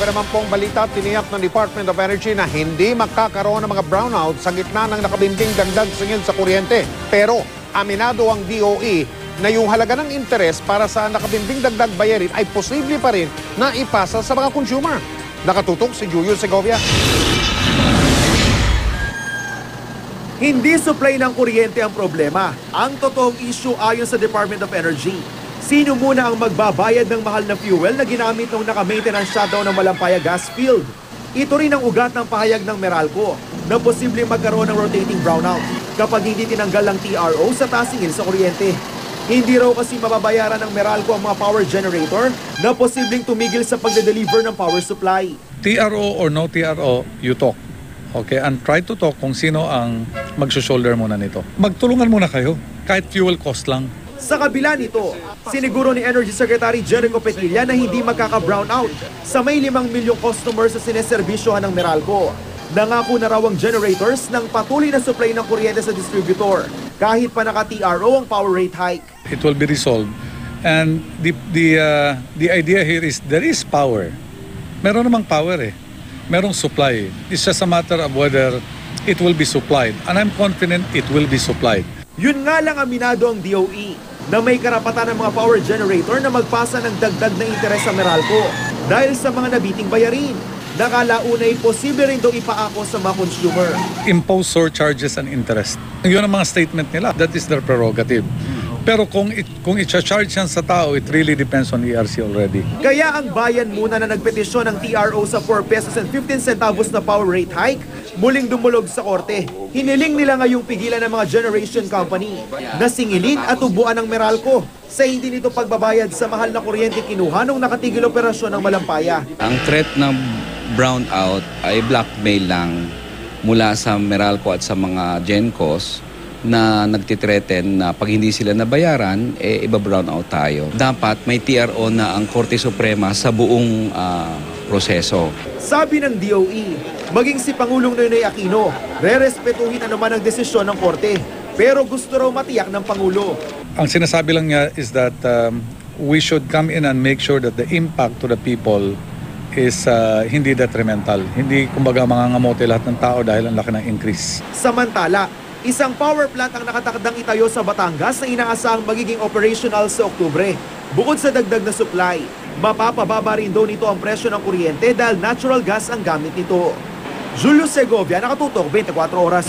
pa naman pong balita, tiniyak ng Department of Energy na hindi magkakaroon ng mga brownout sa gitna ng nakabimbing dagdag singil sa kuryente. Pero aminado ang DOE na yung halaga ng interes para sa nakabimbing dagdag bayarin ay posible pa rin na ipasa sa mga consumer. Nakatutok si Julio Segovia. Hindi supply ng kuryente ang problema. Ang totoong issue ayon sa Department of Energy. Sino muna ang magbabayad ng mahal na fuel na ginamit nung naka-maintenance shutdown ng Malampaya gas field? Ito rin ang ugat ng pahayag ng Meralco na posibleng magkaroon ng rotating brownout kapag hindi tinanggal ng TRO sa tasingil sa kuryente. Hindi raw kasi mababayaran ng Meralco ang mga power generator na posibleng tumigil sa pagde-deliver ng power supply. TRO or no TRO, you talk. Okay, and try to talk kung sino ang magsushoulder muna nito. Magtulungan muna kayo, kahit fuel cost lang. Sa kabila nito, siniguro ni Energy Secretary Jericho Petilla na hindi magkaka-brownout sa may 5 milyong customers sa sineserbisyohan ng Meralco. Nangako na raw ang generators ng patuloy na supply ng kuryente sa distributor kahit pa naka-TRO ang power rate hike. It will be resolved. And the idea here is there is power. Meron namang power eh. Merong supply. It's just a matter of whether it will be supplied. And I'm confident it will be supplied. Yun nga lang aminado ang DOE na may karapatan ng mga power generator na magpasa ng dagdag na interes sa Meralco dahil sa mga nabiting bayarin. Nakalaunay posible rin daw ipaako sa mga consumer. Impose surcharges and interest. Yun ang mga statement nila. That is their prerogative. Pero kung i-charge yan sa tao, it really depends on ERC already. Kaya ang bayan muna na nagpetisyon ng TRO sa 4 pesos and 15 centavos na power rate hike, muling dumulog sa korte. Hiniling nila ngayong pigilan ng mga generation company na singilin at ubuan ng Meralco sa hindi nito pagbabayad sa mahal na kuryente kinuha nung nakatigil operasyon ng Malampaya. Ang threat ng brownout ay blackmail lang mula sa Meralco at sa mga Gencos na nagtitreten na pag hindi sila nabayaran, iba-brownout tayo. Dapat may TRO na ang Korte Suprema sa buong proseso. Sabi ng DOE, maging si Pangulong Noynoy Aquino, rerespetuhin anuman ang desisyon ng Korte. Pero gusto raw matiyak ng Pangulo. Ang sinasabi lang niya is that we should come in and make sure that the impact to the people is hindi detrimental. Hindi kumbaga mangangamote lahat ng tao dahil ang laki ng increase. Samantala, isang power plant ang nakatakdang itayo sa Batangas na inaasahang magiging operational sa Oktubre. Bukod sa dagdag na supply, mapapababa rin daw nito ang presyo ng kuryente dahil natural gas ang gamit nito. Julio Segovia, Nakatutok, 24 Oras.